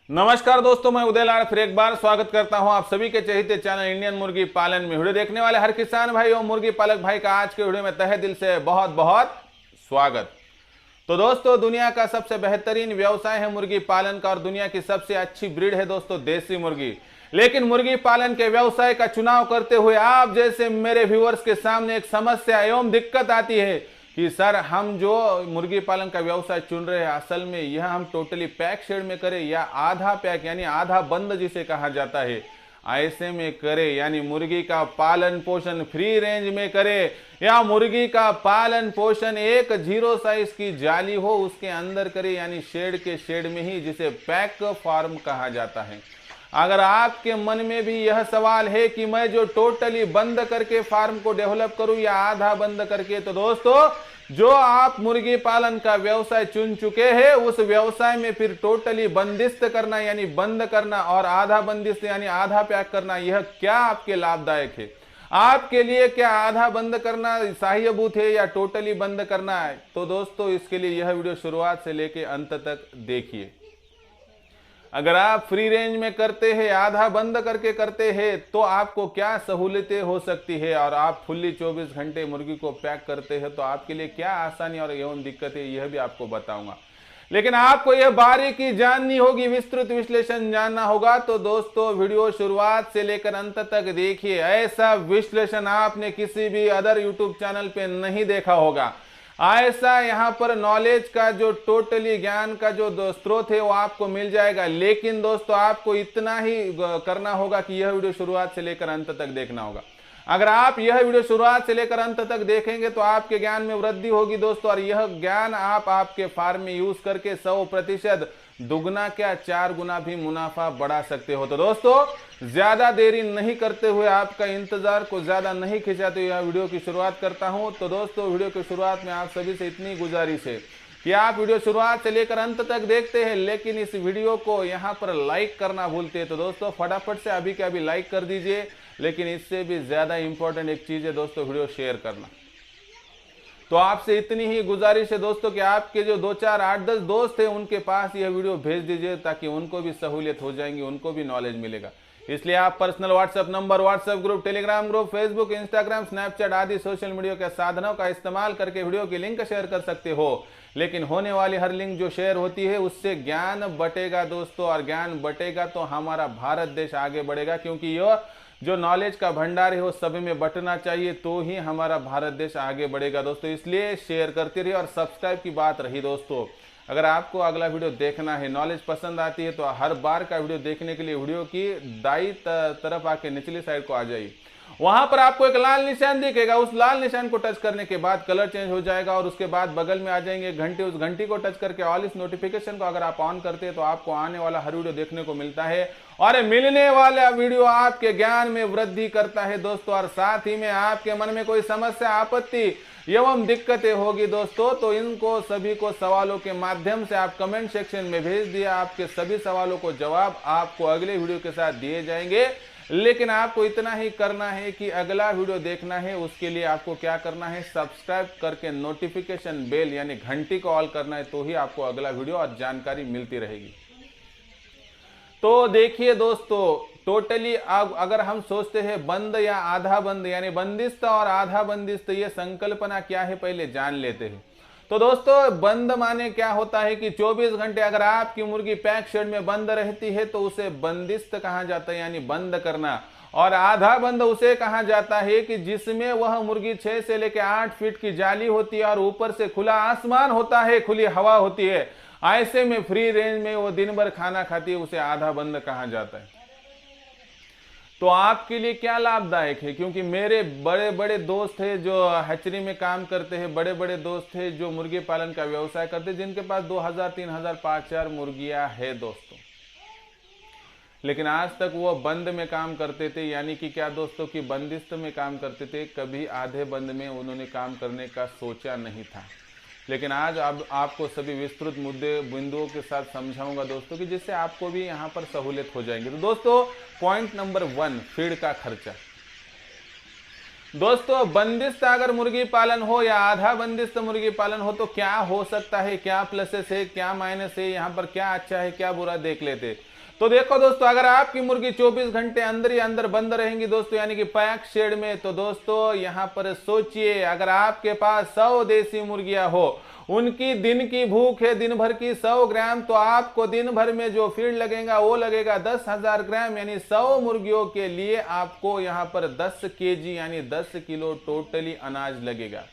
नमस्कार दोस्तों, मैं उदय लाल फिर एक बार स्वागत करता हूं आप सभी के चहेते चैनल इंडियन मुर्गी पालन में। वीडियो देखने वाले हर किसान भाई और मुर्गी पालक भाई का आज के वीडियो में तहे दिल से बहुत बहुत स्वागत। तो दोस्तों, दुनिया का सबसे बेहतरीन व्यवसाय है मुर्गी पालन का और दुनिया की सबसे अच्छी ब्रीड है दोस्तों देसी मुर्गी। लेकिन मुर्गी पालन के व्यवसाय का चुनाव करते हुए आप जैसे मेरे व्यूअर्स के सामने एक समस्या एवं दिक्कत आती है कि सर, हम जो मुर्गी पालन का व्यवसाय चुन रहे हैं असल में यह हम टोटली पैक शेड में करें या आधा पैक यानी आधा बंद जिसे कहा जाता है ऐसे में करें, यानी मुर्गी का पालन पोषण फ्री रेंज में करें या मुर्गी का पालन पोषण एक 0 साइज की जाली हो उसके अंदर करें, यानी शेड में ही, जिसे पैक फार्म कहा जाता है। अगर आपके मन में भी यह सवाल है कि मैं जो टोटली बंद करके फार्म को डेवलप करूं या आधा बंद करके, तो दोस्तों जो आप मुर्गी पालन का व्यवसाय चुन चुके हैं उस व्यवसाय में फिर टोटली बंदिस्त करना यानी बंद करना और आधा बंदिस्त यानी आधा पैक करना, यह क्या आपके लाभदायक है? आपके लिए क्या आधा बंद करना सहायभूत है या टोटली बंद करना है? तो दोस्तों इसके लिए यह वीडियो शुरुआत से लेकर अंत तक देखिए। अगर आप फ्री रेंज में करते हैं, आधा बंद करके करते हैं, तो आपको क्या सहूलियतें हो सकती है, और आप फुल्ली 24 घंटे मुर्गी को पैक करते हैं तो आपके लिए क्या आसानी और एवं दिक्कत है, यह भी आपको बताऊंगा। लेकिन आपको यह बारीकी जाननी होगी, विस्तृत विश्लेषण जानना होगा, तो दोस्तों वीडियो शुरुआत से लेकर अंत तक देखिए। ऐसा विश्लेषण आपने किसी भी अदर यूट्यूब चैनल पे नहीं देखा होगा। ऐसा यहाँ पर नॉलेज का जो टोटली ज्ञान का जो स्रोत है वो आपको मिल जाएगा। लेकिन दोस्तों आपको इतना ही करना होगा कि यह वीडियो शुरुआत से लेकर अंत तक देखना होगा। अगर आप यह वीडियो शुरुआत से लेकर अंत तक देखेंगे तो आपके ज्ञान में वृद्धि होगी दोस्तों, और यह ज्ञान आप आपके फार्म में यूज करके 100% दुगना क्या 4 गुना भी मुनाफा बढ़ा सकते हो। तो दोस्तों ज्यादा देरी नहीं करते हुए, आपका इंतजार को ज्यादा नहीं खिंचाते हुए वीडियो की शुरुआत करता हूं। तो दोस्तों वीडियो की शुरुआत में आप सभी से इतनी गुजारिश है कि आप वीडियो शुरुआत से लेकर अंत तक देखते हैं लेकिन इस वीडियो को यहाँ पर लाइक करना भूलते हैं। तो दोस्तों फटाफट से अभी के अभी लाइक कर दीजिए। लेकिन इससे भी ज्यादा इंपॉर्टेंट एक चीज है दोस्तों, वीडियो शेयर करना। तो आपसे इतनी ही गुजारिश है दोस्तों कि आपके जो 2, 4, 8, 10 दोस्त हैं उनके पास यह वीडियो भेज दीजिए ताकि उनको भी सहूलियत हो जाएंगी, उनको भी नॉलेज मिलेगा। इसलिए आप personal WhatsApp number, WhatsApp group, Telegram group, Facebook, Instagram, Snapchat आदि सोशल मीडिया के साधनों का इस्तेमाल करके वीडियो की लिंक शेयर कर सकते हो। लेकिन होने वाली हर लिंक जो शेयर होती है उससे ज्ञान बटेगा दोस्तों, और ज्ञान बटेगा तो हमारा भारत देश आगे बढ़ेगा, क्योंकि यह जो नॉलेज का भंडार है वो सभी में बंटना चाहिए, तो ही हमारा भारत देश आगे बढ़ेगा दोस्तों। इसलिए शेयर करते रहिए। और सब्सक्राइब की बात रही दोस्तों, अगर आपको अगला वीडियो देखना है, नॉलेज पसंद आती है, तो हर बार का वीडियो देखने के लिए वीडियो की दाईं तरफ आके निचली साइड को आ जाइए। वहां पर आपको एक लाल निशान दिखेगा, उस लाल निशान को टच करने के बाद कलर चेंज हो जाएगा और उसके बाद बगल में आ जाएंगे घंटी। उस घंटी को टच करके ऑल इस नोटिफिकेशन को अगर आप ऑन करते हैं तो आपको आने वाला हर वीडियो देखने को मिलता है, और मिलने वाला वीडियो आपके ज्ञान में वृद्धि करता है दोस्तों। और साथ ही में आपके मन में कोई समस्या, आपत्ति एवं दिक्कतें होगी दोस्तों, तो इनको सभी को सवालों के माध्यम से आप कमेंट सेक्शन में भेज दिया। आपके सभी सवालों को जवाब आपको अगले वीडियो के साथ दिए जाएंगे। लेकिन आपको इतना ही करना है कि अगला वीडियो देखना है, उसके लिए आपको क्या करना है, सब्सक्राइब करके नोटिफिकेशन बेल यानी घंटी को ऑल करना है, तो ही आपको अगला वीडियो और जानकारी मिलती रहेगी। तो देखिए दोस्तों, टोटली अगर हम सोचते हैं बंद या आधा बंद यानी बंदिस्त और आधा बंदिस्त, ये संकल्पना क्या है पहले जान लेते हैं। तो दोस्तों बंद माने क्या होता है कि 24 घंटे अगर आपकी मुर्गी पैक शेड में बंद रहती है तो उसे बंदिस्त कहा जाता है, यानी बंद करना। और आधा बंद उसे कहा जाता है कि जिसमें वह मुर्गी 6 से लेकर 8 फीट की जाली होती है और ऊपर से खुला आसमान होता है, खुली हवा होती है, ऐसे में फ्री रेंज में वो दिन भर खाना खाती है, उसे आधा बंद कहा जाता है। तो आपके लिए क्या लाभदायक है, क्योंकि मेरे बड़े बड़े दोस्त हैं जो हैचरी में काम करते हैं, बड़े बड़े दोस्त हैं जो मुर्गी पालन का व्यवसाय करते हैं, जिनके पास 2000, 3000, 5000 मुर्गियां है दोस्तों। लेकिन आज तक वो बंद में काम करते थे, यानी कि क्या दोस्तों कि बंदिस्त में काम करते थे, कभी आधे बंद में उन्होंने काम करने का सोचा नहीं था। लेकिन आज अब आपको सभी विस्तृत मुद्दे बिंदुओं के साथ समझाऊंगा दोस्तों, कि जिससे आपको भी यहाँ पर सहूलियत हो जाएंगे। तो दोस्तों पॉइंट नंबर 1, फीड का खर्चा। दोस्तों बंदिस्त अगर मुर्गी पालन हो या आधा बंदिस्त मुर्गी पालन हो तो क्या हो सकता है, क्या प्लसेस है, क्या माइनस है, यहाँ पर क्या अच्छा है, क्या बुरा, देख लेते। तो देखो दोस्तों, अगर आपकी मुर्गी 24 घंटे अंदर ही अंदर बंद रहेंगी दोस्तों, यानी कि पैक शेड में, तो दोस्तों यहाँ पर सोचिए, अगर आपके पास 100 देसी मुर्गियां हो, उनकी दिन की भूख है दिन भर की 100 ग्राम, तो आपको दिन भर में जो फीड लगेगा वो लगेगा 10,000 ग्राम, यानी 100 मुर्गियों के लिए आपको यहाँ पर 10 केजी यानी 10 किलो टोटली अनाज लगेगा।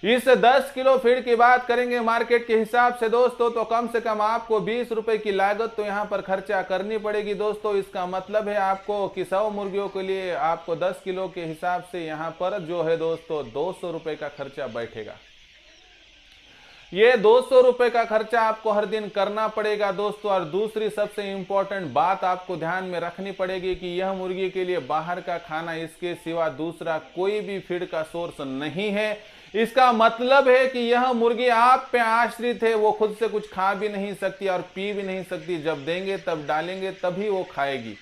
इस 10 किलो फीड की बात करेंगे मार्केट के हिसाब से दोस्तों, तो कम से कम आपको 20 रुपए की लागत तो यहाँ पर खर्चा करनी पड़ेगी दोस्तों। इसका मतलब है आपको कि 100 मुर्गियों के लिए आपको 10 किलो के हिसाब से यहाँ पर जो है दोस्तों 200 रुपए का खर्चा बैठेगा। ये 200 रुपए का खर्चा आपको हर दिन करना पड़ेगा दोस्तों। और दूसरी सबसे इंपॉर्टेंट बात आपको ध्यान में रखनी पड़ेगी कि यह मुर्गी के लिए बाहर का खाना इसके सिवा दूसरा कोई भी फीड का सोर्स नहीं है। इसका मतलब है कि यह मुर्गी आप पे आश्रित है, वो खुद से कुछ खा भी नहीं सकती और पी भी नहीं सकती, जब देंगे तब डालेंगे तभी वो खाएगी।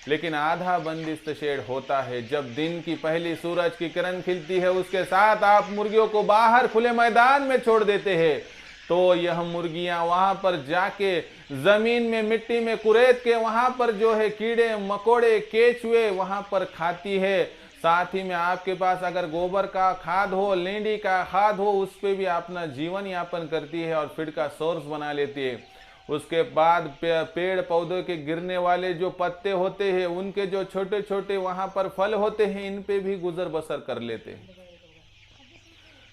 लेकिन आधा बंदिस्त शेड होता है, जब दिन की पहली सूरज की किरण खिलती है उसके साथ आप मुर्गियों को बाहर खुले मैदान में छोड़ देते हैं, तो यह मुर्गियां वहां पर जाके जमीन में मिट्टी में कुरेद के वहां पर जो है कीड़े मकोड़े केचुए वहां पर खाती है। साथ ही में आपके पास अगर गोबर का खाद हो, लेंडी का खाद हो, उस पे भी अपना जीवन यापन करती है और फीड का सोर्स बना लेती है। उसके बाद पेड़ पौधों के गिरने वाले जो पत्ते होते हैं, उनके जो छोटे छोटे वहां पर फल होते हैं, इन पे भी गुजर बसर कर लेते हैं।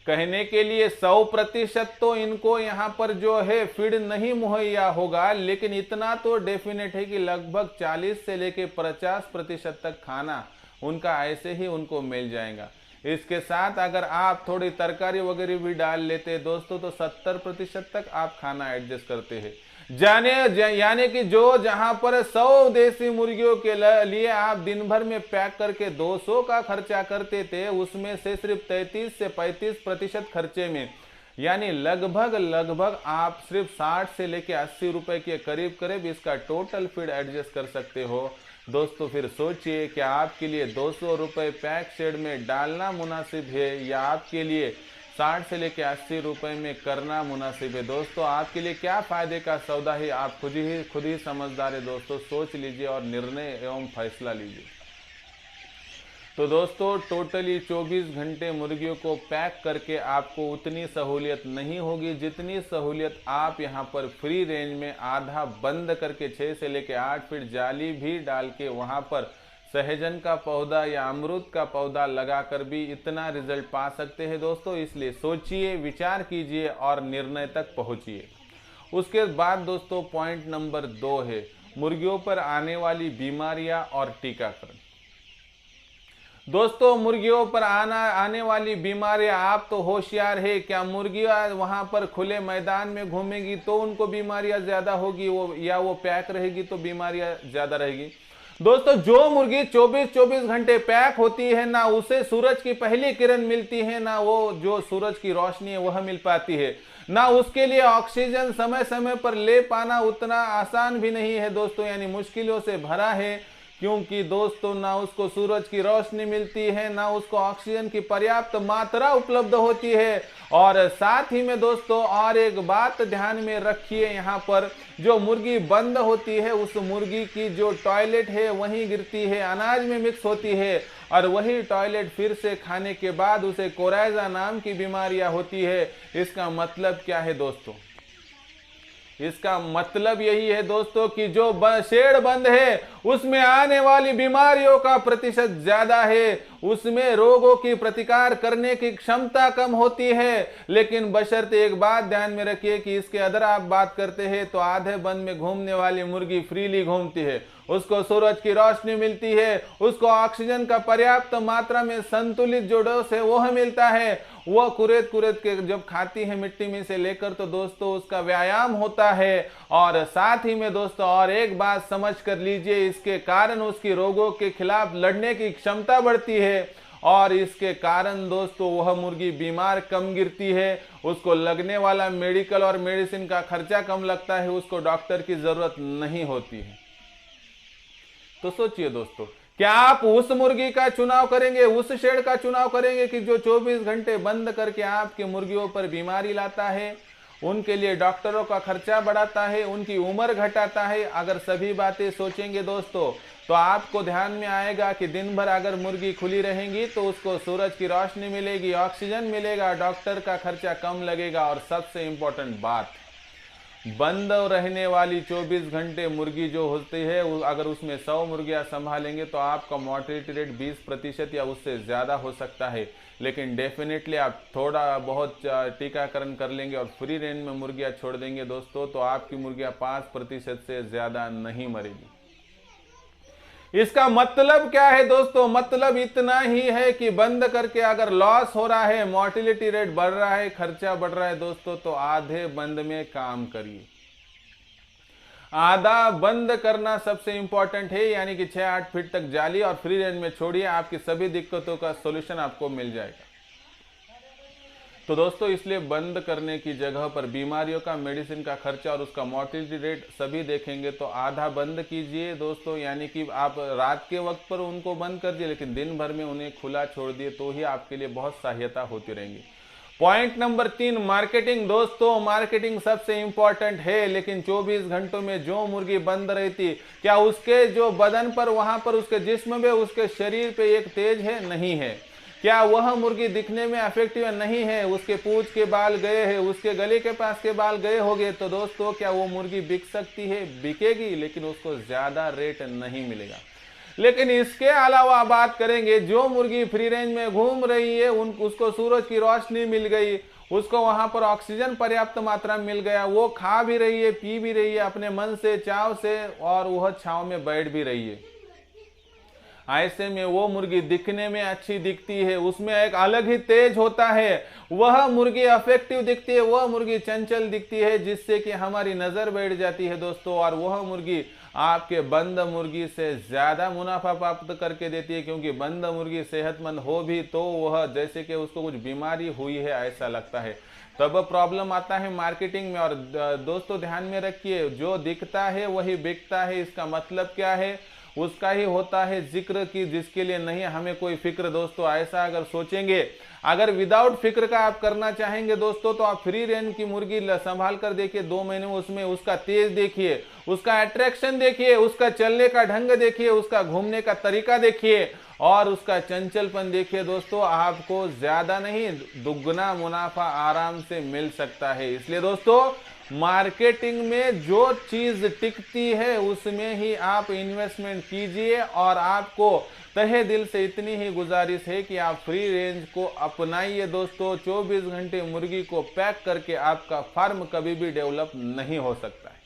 कहने के लिए 100% तो इनको यहाँ पर जो है फीड नहीं मुहैया होगा, लेकिन इतना तो डेफिनेट है कि लगभग 40 से लेके 50% तक खाना उनका ऐसे ही उनको मिल जाएगा। इसके साथ अगर आप थोड़ी तरकारी वगैरह भी डाल लेते दोस्तों, तो 70% तक आप खाना एडजस्ट करते हैं। यानी कि जो जहां पर 100 देसी मुर्गियों के लिए आप दिन भर में पैक करके 200 का खर्चा करते थे, उसमें से सिर्फ 33 से 35% खर्चे में, यानी लगभग आप सिर्फ 60 से लेके 80 रुपए के करीब इसका टोटल फीड एडजस्ट कर सकते हो दोस्तों। फिर सोचिए कि आपके लिए 200 रुपए पैक शेड में डालना मुनासिब है या आपके लिए 60 से लेके 80 रुपए में करना मुनासिब है दोस्तों। आपके लिए क्या फायदे का सौदा है, आप खुद ही समझदार है दोस्तों। सोच लीजिए और निर्णय एवं फैसला लीजिए। तो दोस्तों टोटली 24 घंटे मुर्गियों को पैक करके आपको उतनी सहूलियत नहीं होगी जितनी सहूलियत आप यहाँ पर फ्री रेंज में आधा बंद करके 6 से लेके 8 फीट जाली भी डाल के वहाँ पर सहजन का पौधा या अमरूद का पौधा लगाकर भी इतना रिजल्ट पा सकते हैं दोस्तों। इसलिए सोचिए, विचार कीजिए और निर्णय तक पहुंचिए। उसके बाद दोस्तों पॉइंट नंबर 2 है मुर्गियों पर आने वाली बीमारियां और टीकाकरण। दोस्तों मुर्गियों पर आने वाली बीमारियां, आप तो होशियार है, क्या मुर्गियां वहां पर खुले मैदान में घूमेगी तो उनको बीमारियां ज्यादा होगी, वो पैक रहेगी तो बीमारियां ज्यादा रहेगी। दोस्तों जो मुर्गी 24 घंटे पैक होती है, ना उसे सूरज की पहली किरण मिलती है, ना वो जो सूरज की रोशनी है वह मिल पाती है, ना उसके लिए ऑक्सीजन समय समय पर ले पाना उतना आसान भी नहीं है दोस्तों, यानी मुश्किलों से भरा है। क्योंकि दोस्तों ना उसको सूरज की रोशनी मिलती है, ना उसको ऑक्सीजन की पर्याप्त मात्रा उपलब्ध होती है। और साथ ही में दोस्तों और एक बात ध्यान में रखिए, यहाँ पर जो मुर्गी बंद होती है उस मुर्गी की जो टॉयलेट है वहीं गिरती है, अनाज में मिक्स होती है, और वही टॉयलेट फिर से खाने के बाद उसे कोराइजा नाम की बीमारियां होती है। इसका मतलब क्या है दोस्तों? इसका मतलब यही है दोस्तों कि जो शेड बंद है उसमें आने वाली बीमारियों का प्रतिशत ज्यादा है, उसमें रोगों की प्रतिकार करने की क्षमता कम होती है। लेकिन बशर्ते एक बात ध्यान में रखिए कि इसके अगर आप बात करते हैं तो आधे बंद में घूमने वाली मुर्गी फ्रीली घूमती है, उसको सूरज की रोशनी मिलती है, उसको ऑक्सीजन का पर्याप्त मात्रा में संतुलित जो डोज है वह मिलता है, वह कुरेद के जब खाती है मिट्टी में से लेकर तो दोस्तों उसका व्यायाम होता है। और साथ ही में दोस्तों और एक बात समझ कर लीजिए, इसके कारण उसकी रोगों के खिलाफ लड़ने की क्षमता बढ़ती है और इसके कारण दोस्तों वह मुर्गी बीमार कम गिरती है, उसको लगने वाला मेडिकल और मेडिसिन का खर्चा कम लगता है, उसको डॉक्टर की जरूरत नहीं होती है। तो सोचिए दोस्तों क्या आप उस मुर्गी का चुनाव करेंगे, उस शेड का चुनाव करेंगे कि जो 24 घंटे बंद करके आपके मुर्गियों पर बीमारी लाता है, उनके लिए डॉक्टरों का खर्चा बढ़ाता है, उनकी उम्र घटाता है? अगर सभी बातें सोचेंगे दोस्तों तो आपको ध्यान में आएगा कि दिन भर अगर मुर्गी खुली रहेंगी तो उसको सूरज की रोशनी मिलेगी, ऑक्सीजन मिलेगा, डॉक्टर का खर्चा कम लगेगा। और सबसे इंपॉर्टेंट बात, बंद रहने वाली 24 घंटे मुर्गी जो होती है, अगर उसमें 100 मुर्गियां संभालेंगे तो आपका मोर्टेलिटी रेट 20% या उससे ज़्यादा हो सकता है। लेकिन डेफिनेटली आप थोड़ा बहुत टीकाकरण कर लेंगे और फ्री रेंज में मुर्गियां छोड़ देंगे दोस्तों, तो आपकी मुर्गियां 5% से ज़्यादा नहीं मरेगी। इसका मतलब क्या है दोस्तों? मतलब इतना ही है कि बंद करके अगर लॉस हो रहा है, मोर्टेलिटी रेट बढ़ रहा है, खर्चा बढ़ रहा है दोस्तों, तो आधे बंद में काम करिए। आधा बंद करना सबसे इंपॉर्टेंट है, यानी कि 6-8 फीट तक जाली और फ्री रेंज में छोड़िए, आपकी सभी दिक्कतों का सॉल्यूशन आपको मिल जाएगा। तो दोस्तों इसलिए बंद करने की जगह पर बीमारियों का, मेडिसिन का खर्चा और उसका मोर्टेलिटी रेट सभी देखेंगे तो आधा बंद कीजिए दोस्तों, यानी कि आप रात के वक्त पर उनको बंद कर दिए लेकिन दिन भर में उन्हें खुला छोड़ दिए, तो ही आपके लिए बहुत सहायता होती रहेंगी। Point number 3, marketing. दोस्तों मार्केटिंग सबसे इंपॉर्टेंट है, लेकिन 24 घंटों में जो मुर्गी बंद रहती, क्या उसके जो बदन पर, वहां पर उसके जिस्म में, उसके शरीर पे एक तेज है? नहीं है। क्या वह मुर्गी दिखने में अफेक्टिव नहीं है? उसके पूंछ के बाल गए हैं, उसके गले के पास के बाल गए होंगे, तो दोस्तों क्या वो मुर्गी बिक सकती है? बिकेगी, लेकिन उसको ज्यादा रेट नहीं मिलेगा। लेकिन इसके अलावा बात करेंगे, जो मुर्गी फ्री रेंज में घूम रही है, उसको सूरज की रोशनी मिल गई, उसको वहां पर ऑक्सीजन पर्याप्त मात्रा में मिल गया, वो खा भी रही है, पी भी रही है अपने मन से, चाव से, और वह छांव में बैठ भी रही है। ऐसे में वो मुर्गी दिखने में अच्छी दिखती है, उसमें एक अलग ही तेज होता है, वह मुर्गी अफेक्टिव दिखती है, वह मुर्गी चंचल दिखती है, जिससे कि हमारी नजर बैठ जाती है दोस्तों। और वह मुर्गी आपके बंद मुर्गी से ज्यादा मुनाफा प्राप्त करके देती है, क्योंकि बंद मुर्गी सेहतमंद हो भी तो वह जैसे कि उसको कुछ बीमारी हुई है ऐसा लगता है, तब प्रॉब्लम आता है मार्केटिंग में। और दोस्तों ध्यान में रखिए, जो दिखता है वही बिकता है। इसका मतलब क्या है? उसका ही होता है जिक्र की जिसके लिए नहीं हमें कोई फिक्र। दोस्तों ऐसा अगर सोचेंगे, अगर विदाउट फिक्र का आप करना चाहेंगे दोस्तों, तो आप फ्री रेंज की मुर्गी संभाल कर देखिए, 2 महीने में उसमें उसका तेज देखिए, उसका अट्रैक्शन देखिए, उसका चलने का ढंग देखिए, उसका घूमने का तरीका देखिए और उसका चंचलपन देखिए दोस्तों, आपको ज्यादा नहीं दुगना मुनाफा आराम से मिल सकता है। इसलिए दोस्तों मार्केटिंग में जो चीज टिकती है उसमें ही आप इन्वेस्टमेंट कीजिए। और आपको तहे दिल से इतनी ही गुजारिश है कि आप फ्री रेंज को अपनाइए दोस्तों। 24 घंटे मुर्गी को पैक करके आपका फार्म कभी भी डेवलप नहीं हो सकता है।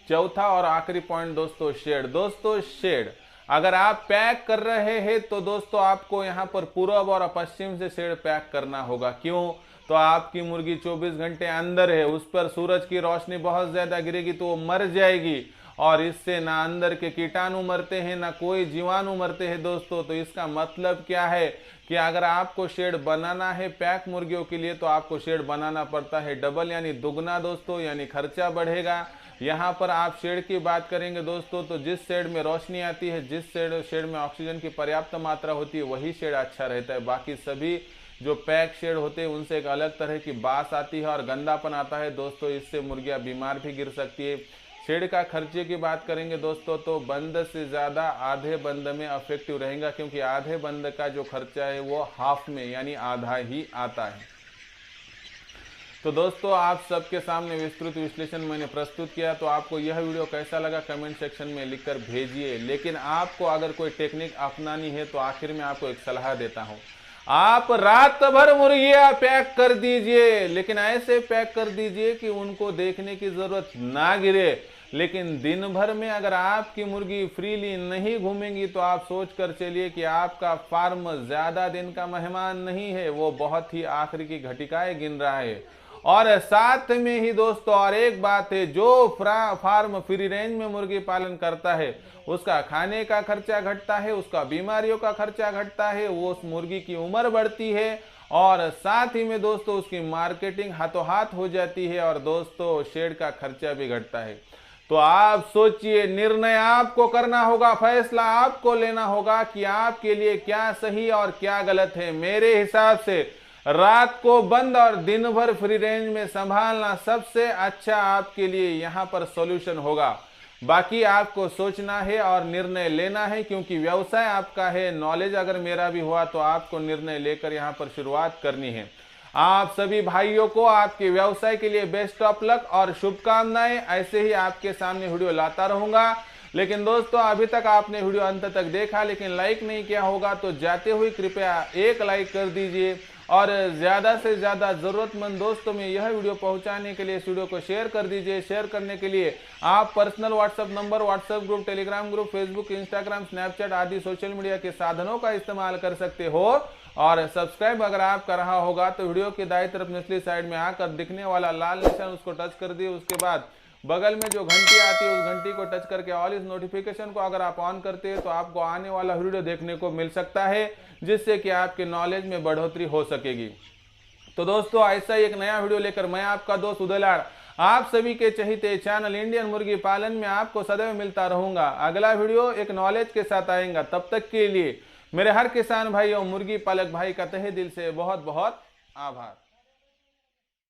चौथा और आखिरी पॉइंट दोस्तों, शेड। दोस्तों शेड अगर आप पैक कर रहे हैं तो दोस्तों आपको यहाँ पर पूर्व और पश्चिम से शेड पैक करना होगा। क्यों? तो आपकी मुर्गी 24 घंटे अंदर है, उस पर सूरज की रोशनी बहुत ज्यादा गिरेगी तो वो मर जाएगी, और इससे ना अंदर के कीटाणु मरते हैं ना कोई जीवाणु मरते हैं दोस्तों। तो इसका मतलब क्या है कि अगर आपको शेड बनाना है पैक मुर्गियों के लिए, तो आपको शेड बनाना पड़ता है डबल यानी दुगना दोस्तों, यानी खर्चा बढ़ेगा। यहाँ पर आप शेड की बात करेंगे दोस्तों, तो जिस शेड में रोशनी आती है, जिस शेड में ऑक्सीजन की पर्याप्त मात्रा होती है, वही शेड अच्छा रहता है। बाकी सभी जो पैक शेड होते हैं उनसे एक अलग तरह की बास आती है और गंदापन आता है दोस्तों, इससे मुर्गियां बीमार भी गिर सकती है। शेड का खर्चे की बात करेंगे दोस्तों, तो बंद से ज़्यादा आधे बंद में अफेक्टिव रहेगा, क्योंकि आधे बंद का जो खर्चा है वो हाफ में यानी आधा ही आता है। तो दोस्तों आप सबके सामने विस्तृत विश्लेषण मैंने प्रस्तुत किया, तो आपको यह वीडियो कैसा लगा कमेंट सेक्शन में लिखकर भेजिए। लेकिन आपको अगर कोई टेक्निक अपनानी है तो आखिर में आपको एक सलाह देता हूँ, आप रात भर मुर्गियां पैक कर दीजिए, लेकिन ऐसे पैक कर दीजिए कि उनको देखने की जरूरत ना गिरे। लेकिन दिन भर में अगर आपकी मुर्गी फ्रीली नहीं घूमेंगी तो आप सोच कर चलिए कि आपका फार्म ज्यादा दिन का मेहमान नहीं है, वो बहुत ही आखिरी की घटिकाएं गिन रहा है। और साथ में ही दोस्तों और एक बात है, जो फार्म फ्री रेंज में मुर्गी पालन करता है उसका खाने का खर्चा घटता है, उसका बीमारियों का खर्चा घटता है, वो उस मुर्गी की उम्र बढ़ती है और साथ ही में दोस्तों उसकी मार्केटिंग हाथों हाथ हो जाती है और दोस्तों शेड का खर्चा भी घटता है। तो आप सोचिए, निर्णय आपको करना होगा, फैसला आपको लेना होगा कि आपके लिए क्या सही और क्या गलत है। मेरे हिसाब से रात को बंद और दिन भर फ्री रेंज में संभालना सबसे अच्छा आपके लिए यहां पर सॉल्यूशन होगा। बाकी आपको सोचना है और निर्णय लेना है, क्योंकि व्यवसाय आपका है। नॉलेज अगर मेरा भी हुआ तो आपको निर्णय लेकर यहां पर शुरुआत करनी है। आप सभी भाइयों को आपके व्यवसाय के लिए बेस्ट ऑफ लक और शुभकामनाएं। ऐसे ही आपके सामने वीडियो लाता रहूंगा। लेकिन दोस्तों, अभी तक आपने वीडियो अंत तक देखा लेकिन लाइक नहीं किया होगा तो जाते हुए कृपया एक लाइक कर दीजिए और ज्यादा से ज्यादा जरूरतमंद दोस्तों में यह वीडियो पहुंचाने के लिए इस वीडियो को शेयर कर दीजिए। शेयर करने के लिए आप personal WhatsApp number, WhatsApp group, Telegram group, Facebook, Instagram, Snapchat आदि सोशल मीडिया के साधनों का इस्तेमाल कर सकते हो। और सब्सक्राइब अगर आप कर रहा होगा तो वीडियो के दाईं तरफ निचली साइड में आकर दिखने वाला लाल निशान उसको टच कर दिए। उसके बाद बगल में जो घंटी आती है उस घंटी को टच करके ऑल इस नोटिफिकेशन को अगर आप ऑन करते हैं तो आपको आने वाला वीडियो देखने को मिल सकता है, जिससे कि आपके नॉलेज में बढ़ोतरी हो सकेगी। तो दोस्तों, ऐसा ही एक नया वीडियो लेकर मैं आपका दोस्त उदय लाड आप सभी के चहीते चैनल इंडियन मुर्गी पालन में आपको सदैव मिलता रहूंगा। अगला वीडियो एक नॉलेज के साथ आएगा। तब तक के लिए मेरे हर किसान भाई और मुर्गी पालक भाई का तहे दिल से बहुत बहुत आभार।